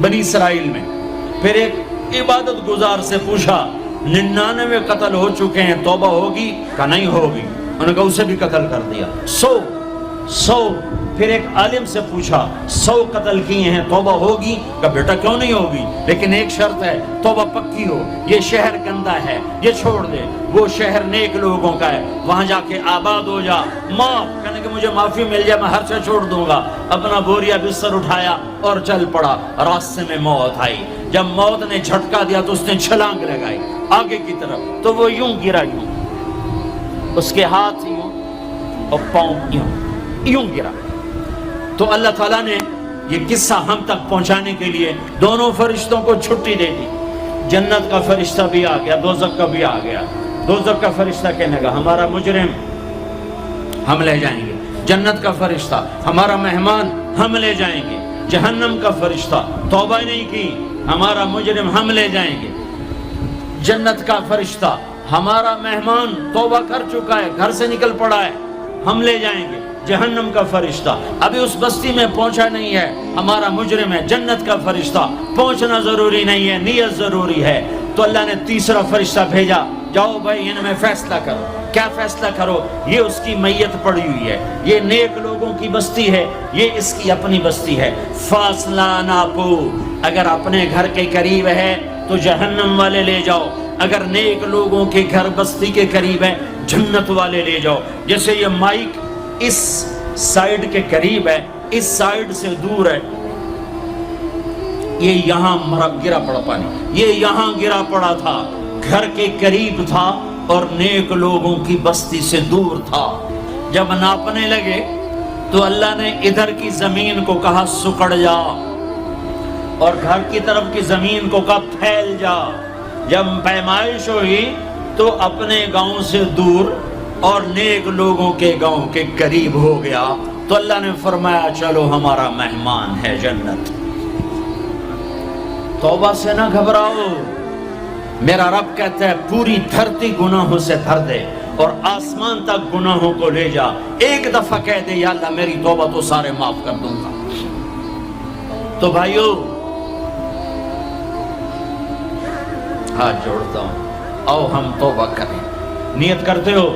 بنی اسرائیل میں. پھر ایک عبادت گزار سے پوچھا 99 قتل ہو چکے ہیں، توبہ ہوگی؟ کہ نہیں ہوگی. انہوں نے کہا اسے بھی قتل کر دیا. 100. پھر ایک عالم سے پوچھا 100 قتل کیے ہیں، توبہ ہوگی؟ کہ بیٹا کیوں نہیں ہوگی، لیکن ایک شرط ہے، توبہ پکی ہو. یہ شہر گندا ہے، یہ چھوڑ دے. وہ شہر نیک لوگوں کا ہے، وہاں جا کے آباد ہو جا. معاف کہنے کہ مجھے معافی مل جائے میں ہر سے چھوڑ دوں گا. اپنا بوریا بستر اٹھایا اور چل پڑا. راستے میں موت آئی. جب موت نے جھٹکا دیا تو اس نے چھلانگ لگائی آگے کی طرف، تو وہ یوں گرا، یوں اس کے ہاتھ یوں اور پاؤں یوں گرا. تو اللہ تعالیٰ نے یہ قصہ ہم تک پہنچانے کے لیے دونوں فرشتوں کو چھٹی دے دی. جنت کا فرشتہ بھی آ گیا، دوزخ کا بھی آ گیا. دوزخ کا فرشتہ کہنے لگا ہمارا مجرم ہم لے جائیں گے. جنت کا فرشتہ ہمارا مہمان ہم لے جائیں گے. جہنم کا فرشتہ توبہ نہیں کی، ہمارا مجرم ہم لے جائیں گے. جنت کا فرشتہ ہمارا مہمان توبہ کر چکا ہے، گھر سے نکل پڑا ہے، ہم لے جائیں گے. جہنم کا فرشتہ ابھی اس بستی میں پہنچا نہیں ہے، ہمارا مجرم ہے. جنت کا فرشتہ پہنچنا ضروری نہیں ہے، نیت ضروری ہے. تو اللہ نے تیسرا فرشتہ بھیجا، جاؤ بھائی ان میں فیصلہ کرو. کیا فیصلہ کرو؟ یہ اس کی میت پڑی ہوئی ہے، یہ نیک لوگوں کی بستی ہے، یہ اس کی اپنی بستی ہے. فاصلہ ناپو. اگر اپنے گھر کے قریب ہے تو جہنم والے لے جاؤ، اگر نیک لوگوں کے گھر بستی کے قریب ہے جنت والے لے جاؤ. جیسے یہ مائک اس سائیڈ کے قریب ہے، اس سائیڈ سے دور ہے. یہ یہاں گرا پڑا پانی، یہ یہاں گرا پڑا تھا، گھر کے قریب تھا اور نیک لوگوں کی بستی سے دور تھا. جب ناپنے لگے تو اللہ نے ادھر کی زمین کو کہا سکڑ جا، اور گھر کی طرف کی زمین کو کہا پھیل جا. جب پیمائش ہوئی تو اپنے گاؤں سے دور اور نیک لوگوں کے گاؤں کے قریب ہو گیا. تو اللہ نے فرمایا چلو ہمارا مہمان ہے جنت. توبہ سے نہ گھبراؤ. میرا رب کہتا ہے پوری دھرتی گناہوں سے بھر دے اور آسمان تک گناہوں کو لے جا. ایک دفعہ کہہ دے یا اللہ میری توبہ تو سارے معاف کر دوں گا. تو بھائیو ہاتھ جوڑتا ہوں، آؤ ہم توبہ کریں. نیت کرتے ہو؟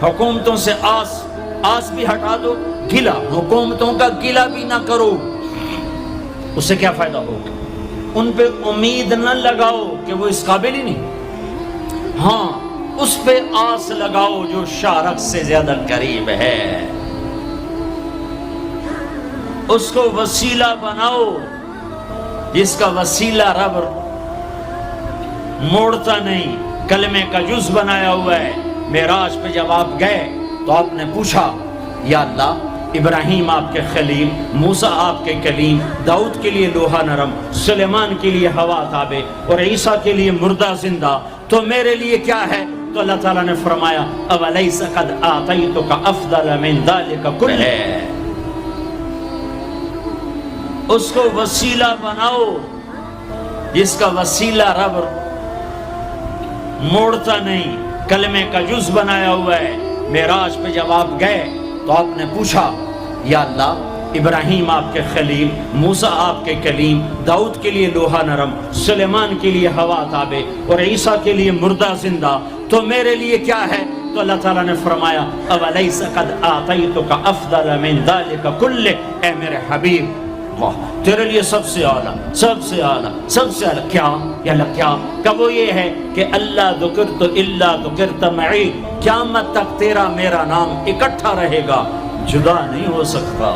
حکومتوں سے آس بھی ہٹا دو، گلا حکومتوں کا گلا بھی نہ کرو. اس سے کیا فائدہ ہوگا؟ ان پہ امید نہ لگاؤ کہ وہ اس قابل ہی نہیں. ہاں اس پہ آس لگاؤ جو شارک سے زیادہ قریب ہے. اس کو وسیلہ بناؤ جس کا وسیلہ رب موڑتا نہیں، کلمے کا جز بنایا ہوا ہے. معراج پہ جب آپ گئے تو آپ نے پوچھا یا اللہ ابراہیم آپ کے خلیل، موسیٰ آپ کے کلیم، داؤد کے لیے لوہا نرم، سلیمان کے لیے ہوا تابع اور عیسیٰ کے لیے مردہ زندہ، تو میرے لیے کیا ہے؟ تو اللہ تعالیٰ نے فرمایا اولیس قد آتیتک افضل من ذلک کلہ. اس کو وسیلہ بناؤ جس کا وسیلہ رب موڑتا نہیں، کلمے کا جز بنایا ہوا ہے. معراج پہ جب آپ گئے تو آپ نے پوچھا یا اللہ ابراہیم آپ کے خلیل، موسیٰ آپ کے کلیم، داؤد کے لیے لوہا نرم، سلیمان کے لیے ہوا تابع اور عیسیٰ کے لیے مردہ زندہ، تو میرے لیے کیا ہے؟ تو اللہ تعالیٰ نے فرمایا اولیس قد آتیتک افضل من ذلک کلہ. اے میرے حبیب واہ تیرے لیے سب سے اعلیٰ، سب سے اعلیٰ، سب سے اعلیٰ کیا؟ یا اللہ کیا؟ کہ وہ یہ ہے کہ اللہ ذکرت الا ذکرت معی. قیامت تک تیرا میرا نام اکٹھا رہے گا، جدا نہیں ہو سکتا.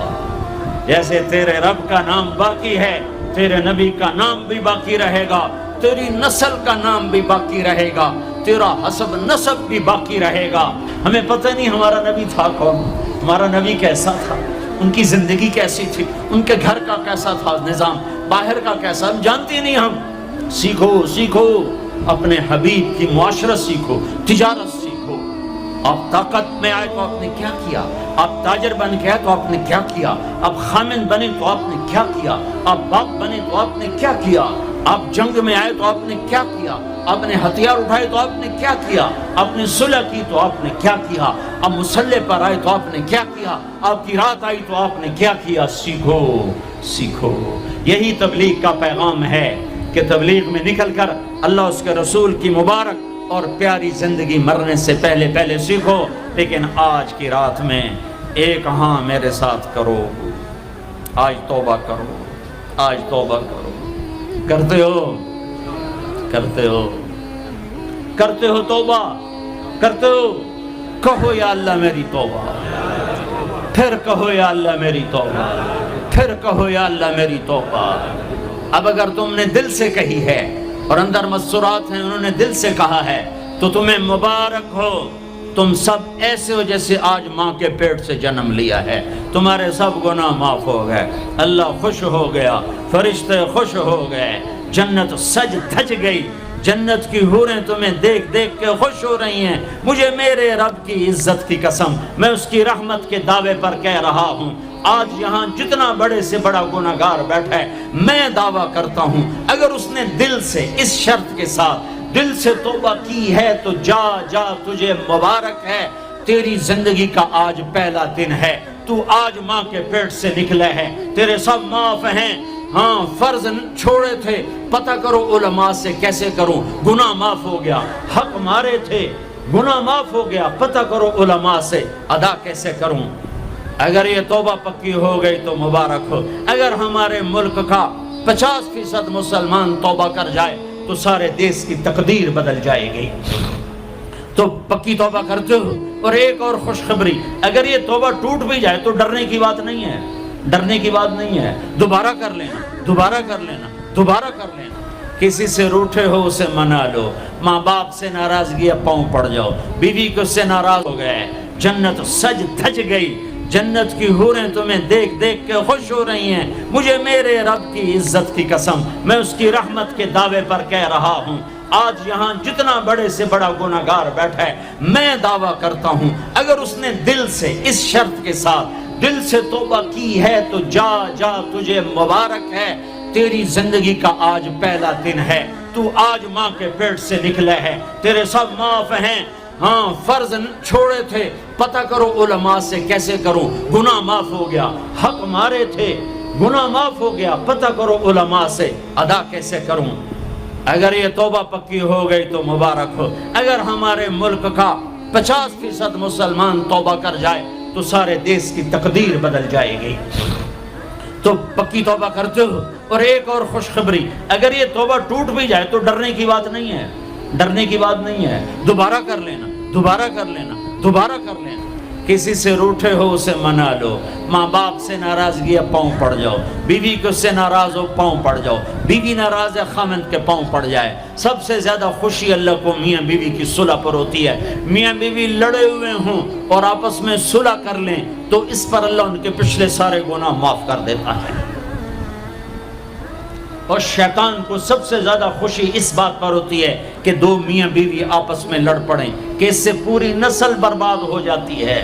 جیسے تیرے رب کا نام باقی ہے، تیرے نبی کا نام بھی باقی رہے گا، تیری نسل کا نام بھی باقی رہے گا، تیرا حسب نسب بھی باقی رہے گا. ہمیں پتہ نہیں ہمارا نبی تھا کون، ہمارا نبی کیسا تھا، ان کی زندگی کیسی تھی، ان کے گھر کا کیسا تھا نظام، باہر کا کیسا، ہم جانتے نہیں. ہم سیکھو اپنے حبیب کی معاشرت سیکھو، تجارت سیکھو. آپ طاقت میں آئے تو آپ نے کیا کیا، آپ تاجر بن کے آئے تو آپ نے کیا کیا، آپ خامن بنے تو آپ نے کیا کیا، آپ باپ بنے تو آپ نے کیا کیا، آپ جنگ میں آئے تو آپ نے کیا کیا، آپ نے ہتھیار اٹھائے تو آپ نے کیا کیا، آپ نے صلح کی تو آپ نے کیا کیا، آپ مسلح پر آئے تو آپ نے کیا کیا، آپ کی رات آئی تو آپ نے کیا کیا. سیکھو. سیکھو۔ یہی تبلیغ کا پیغام ہے کہ تبلیغ میں نکل کر اللہ اس کے رسول کی مبارک اور پیاری زندگی مرنے سے پہلے پہلے سیکھو۔ لیکن آج کی رات میں ایک ہاں میرے ساتھ کرو، آج توبہ کرو، آج توبہ کرو۔ کرتے ہو، کرتے ہو، کرتے ہو توبہ، کرتے ہو؟ کہو یا اللہ میری توبہ، پھر کہو یا اللہ میری توبہ، پھر کہو یا اللہ میری توبہ۔ اب اگر تم نے دل سے کہی ہے اور اندر مسرات ہیں انہوں نے دل سے کہا ہے تو تمہیں مبارک ہو، تم سب ایسے ہو جیسے آج ماں کے پیٹ سے جنم لیا ہے، تمہارے سب گناہ معاف ہو گئے، اللہ خوش ہو گیا، فرشتے خوش ہو گئے، جنت سج دھج گئی، جنت کی حوریں تمہیں دیکھ دیکھ کے خوش ہو رہی ہیں۔ مجھے میرے رب کی عزت کی قسم، میں اس کی رحمت کے دعوے پر کہہ رہا ہوں، آج یہاں جتنا بڑے سے بڑا گناہگار بیٹھا ہے، میں دعویٰ کرتا ہوں اگر اس نے دل سے اس شرط کے ساتھ دل سے توبہ کی ہے تو جا جا تجھے مبارک ہے، تیری زندگی کا آج پہلا دن ہے، تو آج ماں کے پیٹ سے نکلے ہے، تیرے سب معاف ہیں۔ ہاں فرض چھوڑے تھے، پتہ کرو علماء سے کیسے کروں، گناہ معاف ہو گیا، حق مارے تھے، گناہ معاف ہو گیا، پتہ کرو علماء سے ادا کیسے کروں۔ اگر یہ توبہ پکی ہو گئی تو مبارک ہو۔ اگر ہمارے ملک کا 50% مسلمان توبہ کر جائے تو سارے دیش کی تقدیر بدل جائے گی۔ تو پکی توبہ کرتے ہو؟ اور ایک اور خوشخبری، اگر یہ توبہ ٹوٹ بھی جائے تو ڈرنے کی بات نہیں ہے، ڈرنے کی بات نہیں ہے، دوبارہ کر لینا، دوبارہ کر لینا، دوبارہ کر لینا۔ کسی سے روٹھے ہو اسے منا لو، ماں باپ سے ناراضگی پاؤں پڑ جاؤ، بیوی کو سے ناراض ہو گئے، جنت سج دھج گئی، جنت کی حوریں تمہیں دیکھ دیکھ کے خوش ہو رہی ہیں۔ مجھے میرے رب کی عزت کی قسم، میں اس کی رحمت کے دعوے پر کہہ رہا ہوں، آج یہاں جتنا بڑے سے بڑا گناہگار بیٹھا ہے، میں دعویٰ کرتا ہوں اگر اس نے دل سے اس شرط کے ساتھ دل سے توبہ کی ہے تو جا جا تجھے مبارک ہے، تیری زندگی کا آج پہلا دن ہے، تو آج ماں کے پیٹ سے نکلے ہے، تیرے سب معاف ہیں۔ ہاں فرض چھوڑے تھے، پتہ کرو علماء سے کیسے کروں، گناہ معاف ہو گیا، حق مارے تھے، گناہ معاف ہو گیا، پتہ کرو علماء سے ادا کیسے کروں۔ اگر یہ توبہ پکی ہو گئی تو مبارک ہو۔ اگر ہمارے ملک کا 50% مسلمان توبہ کر جائے تو سارے دیش کی تقدیر بدل جائے گی۔ تو پکی توبہ کرتے ہو؟ اور ایک اور خوشخبری، اگر یہ توبہ ٹوٹ بھی جائے تو ڈرنے کی بات نہیں ہے، ڈرنے کی بات نہیں ہے، دوبارہ کر لینا، دوبارہ کر لینا، دوبارہ کر لینا۔ کسی سے روٹھے ہو اسے منا لو، ماں باپ سے ناراضگی پاؤں پڑ جاؤ، بیوی کو سے ناراض ہو پاؤں پڑ جاؤ، بیوی ناراض ہے خامند کے پاؤں پڑ جائے۔ سب سے زیادہ خوشی اللہ کو میاں بیوی کی صلح پر ہوتی ہے۔ میاں بیوی لڑے ہوئے ہوں اور آپس میں صلح کر لیں تو اس پر اللہ ان کے پچھلے سارے گناہ معاف کر دیتا ہے۔ اور شیطان کو سب سے زیادہ خوشی اس بات پر ہوتی ہے کہ دو میاں بیوی آپس میں لڑ پڑیں، کہ اس سے پوری نسل برباد ہو جاتی ہے۔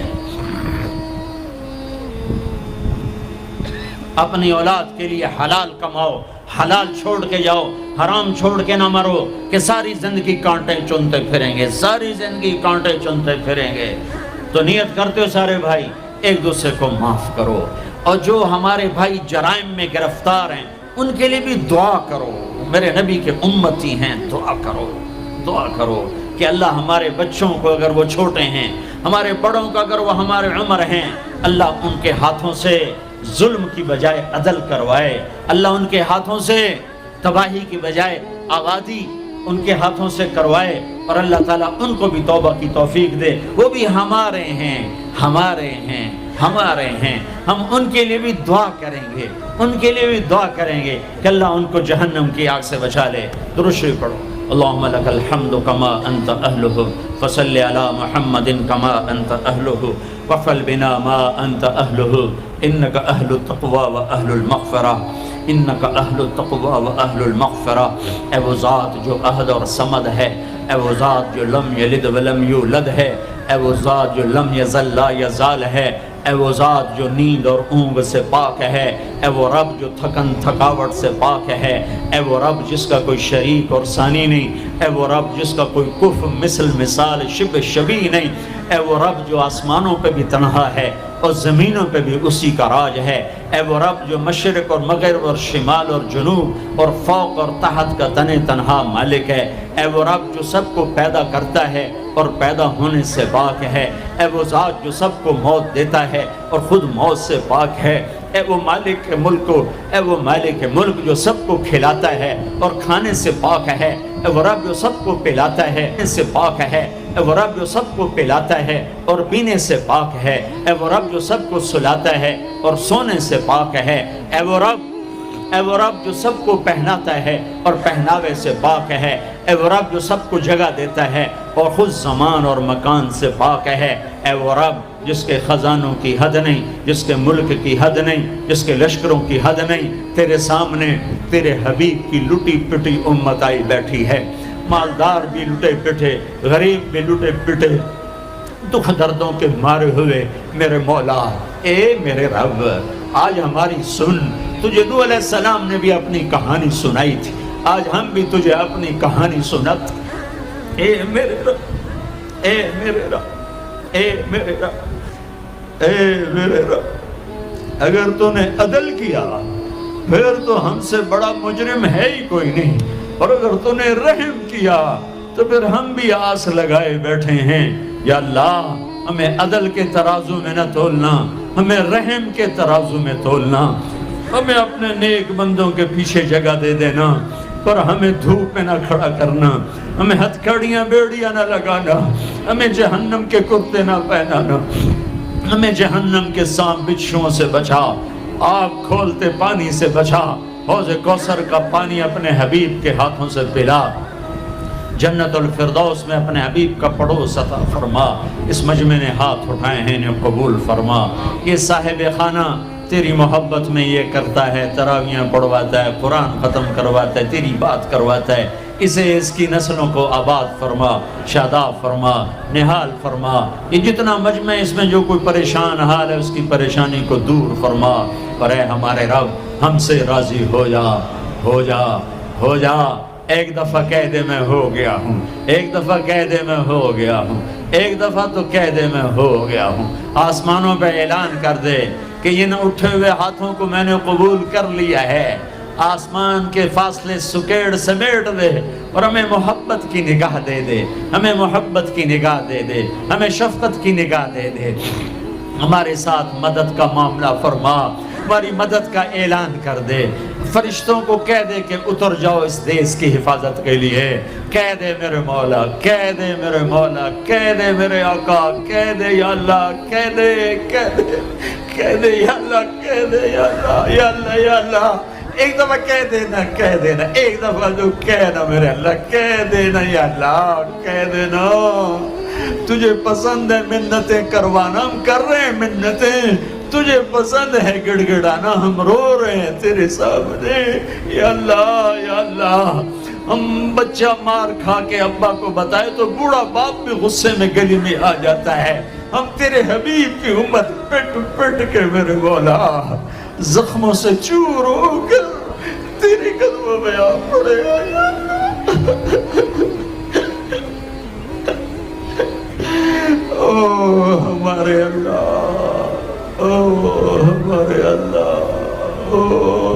اپنی اولاد کے لیے حلال کماؤ، حلال چھوڑ کے جاؤ، حرام چھوڑ کے نہ مرو کہ ساری زندگی کانٹے چنتے پھریں گے، ساری زندگی کانٹے چنتے پھریں گے۔ تو نیت کرتے ہو سارے بھائی ایک دوسرے کو معاف کرو، اور جو ہمارے بھائی جرائم میں گرفتار ہیں ان کے لیے بھی دعا کرو، میرے نبی کے امتی ہیں، دعا کرو، دعا کرو کہ اللہ ہمارے بچوں کو اگر وہ چھوٹے ہیں، ہمارے بڑوں کو اگر وہ ہمارے عمر ہیں، اللہ ان کے ہاتھوں سے ظلم کی بجائے عدل کروائے، اللہ ان کے ہاتھوں سے تباہی کی بجائے آبادی ان کے ہاتھوں سے کروائے، اور اللہ تعالیٰ ان کو بھی توبہ کی توفیق دے۔ وہ بھی ہمارے ہیں، ہمارے ہیں، ہمارے ہیں، ہم ان کے لیے بھی دعا کریں گے، ان کے لیے بھی دعا کریں گے کہ اللہ ان کو جہنم کی آگ سے بچا لے۔ درود شریف پڑھو۔ اللہم لک الحمد کما انت اہلہ فصل علی محمد کما انت اہلہ وفعل بنا ما انت اہلہ انک اہل التقوی و اہل المغفرہ، انک اہل التقوی و اہل المغفرہ۔ اے وہ ذات جو احد اور صمد ہے، اے وہ ذات جو لم یلد ولم یولد ہے، اے وہ ذات جو لم یزل لا یزال ہے، اے وہ ذات جو نیند اور اونگ سے پاک ہے، اے وہ رب جو تھکن تھکاوٹ سے پاک ہے، اے وہ رب جس کا کوئی شریک اور ثانی نہیں، اے وہ رب جس کا کوئی کف مثل مثال شبہ شبیہ نہیں، اے وہ رب جو آسمانوں پہ بھی تنہا ہے اور زمینوں پہ بھی اسی کا راج ہے۔ اے وہ رب جو مشرق اور مغرب اور شمال اور جنوب اور فوق اور تحت کا تن تنہا مالک ہے۔ اے وہ رب جو سب کو پیدا کرتا ہے اور پیدا ہونے سے پاک ہے۔ اے وہ ذات جو سب کو موت دیتا ہے اور خود موت سے پاک ہے۔ اے وہ مالک ملک اے وہ مالک ملک جو سب کو کھلاتا ہے اور کھانے سے پاک ہے۔ اے وہ رب جو سب کو پلاتا ہے سے پاک ہے۔ اے وہ رب جو سب کو پلاتا ہے اور پینے سے پاک ہے۔ اے وہ رب جو سب کو سلاتا ہے اور سونے سے پاک ہے۔ اے وہ رب جو سب کو پہناتا ہے اور پہناوے سے پاک ہے۔ اے وہ رب جو سب کو جگہ دیتا ہے اور خود زمان اور مکان سے پاک ہے۔ اے وہ رب جس کے خزانوں کی حد نہیں، جس کے ملک کی حد نہیں، جس کے لشکروں کی حد نہیں، تیرے سامنے تیرے حبیب کی لٹی پٹی امت آئی بیٹھی ہے۔ مالدار بھی لٹے پٹے، غریب بھی لٹے پٹے، دکھ دردوں کے مارے ہوئے میرے مولا، اے میرے رب آج ہماری سن۔ تجھے نوح علیہ السلام نے بھی اپنی کہانی سنائی تھی، آج ہم بھی تجھے اپنی کہانی سنت۔ اے میرے رب، اے میرے رب، اے میرے رب، اے میرے رب، اگر تو نے عدل کیا پھر تو ہم سے بڑا مجرم ہے ہی کوئی نہیں، اور اگر تو نے رحم کیا تو پھر ہم بھی آس لگائے بیٹھے ہیں۔ یا اللہ ہمیں عدل کے ترازو میں نہ تولنا، ہمیں رحم کے ترازو میں تولنا، ہمیں اپنے نیک بندوں کے پیچھے جگہ دے دینا، پر ہمیں دھوپ میں نہ کھڑا کرنا، ہمیں ہتھکڑیاں بیڑیاں نہ لگانا، ہمیں جہنم کے کرتے نہ پہنانا، ہمیں جہنم کے سانپ بچھوؤں سے بچا، آگ کھولتے پانی سے بچا، حوض کوثر کا پانی اپنے حبیب کے ہاتھوں سے پلا، جنت الفردوس میں اپنے حبیب کا پڑوس عطا فرما۔ اس مجمع نے ہاتھ اٹھائے ہیں انہیں قبول فرما۔ یہ صاحب خانہ تیری محبت میں یہ کرتا ہے، تراویاں پڑھواتا ہے، قرآن ختم کرواتا ہے، تیری بات کرواتا ہے، اسے اس کی نسلوں کو آباد فرما، شاداب فرما، نحال فرما۔ یہ جتنا مجمع اس میں جو کوئی پریشان حال ہے اس کی پریشانی کو دور فرما، اور اے ہمارے رب ہم سے راضی ہو جا، ہو جا، ہو جا۔ ایک دفعہ کہہ دے میں ہو گیا ہوں، ایک دفعہ کہہ دے میں ہو گیا ہوں، ایک دفعہ تو کہہ دے میں ہو گیا ہوں۔ آسمانوں پہ اعلان کر دے کہ ان اٹھے ہوئے ہاتھوں کو میں نے قبول کر لیا ہے۔ آسمان کے فاصلے سکیڑ سمیٹ دے اور ہمیں محبت کی نگاہ دے دے، ہمیں محبت کی نگاہ دے دے، ہمیں شفقت کی نگاہ دے دے۔ ہمارے ساتھ مدد کا معاملہ فرما، ہماری مدد کا اعلان کر دے۔ فرشتوں کو کہہ دے کہ اتر جاؤ اس دیس کی حفاظت کے لیے۔ کہہ دے میرے مولا، کہہ دے میرے مولا، کہہ دے میرے آقا، کہہ دے یا اللہ، کہہ دے، کہہ دے، کہہ دے یا اللہ، کہہ دے یا اللہ، یا اللہ، یا اللہ۔ ایک دفعہ کہہ دینا، کہہ دینا، ایک دفعہ جو کہنا میرے اللہ، کہہ دینا یا اللہ، کہہ دینا۔ تجھے پسند ہے منتیں کروانا، ہم کر رہے ہیں منتیں، تجھے پسند ہے گڑ گڑانا، ہم رو رہے ہیں تیرے سامنے۔ یا اللہ، یا اللہ، ہم بچہ مار کھا کے ابا کو بتائے تو بوڑھا باپ بھی غصے میں گلی میں آ جاتا ہے۔ ہم تیرے حبیب کی امت پٹ پٹ کے میرے مولا زخموں سے چور ہو کر تیری قدموں میں آ پڑے۔ او ہمارے اللہ، او ہمارے اللہ، او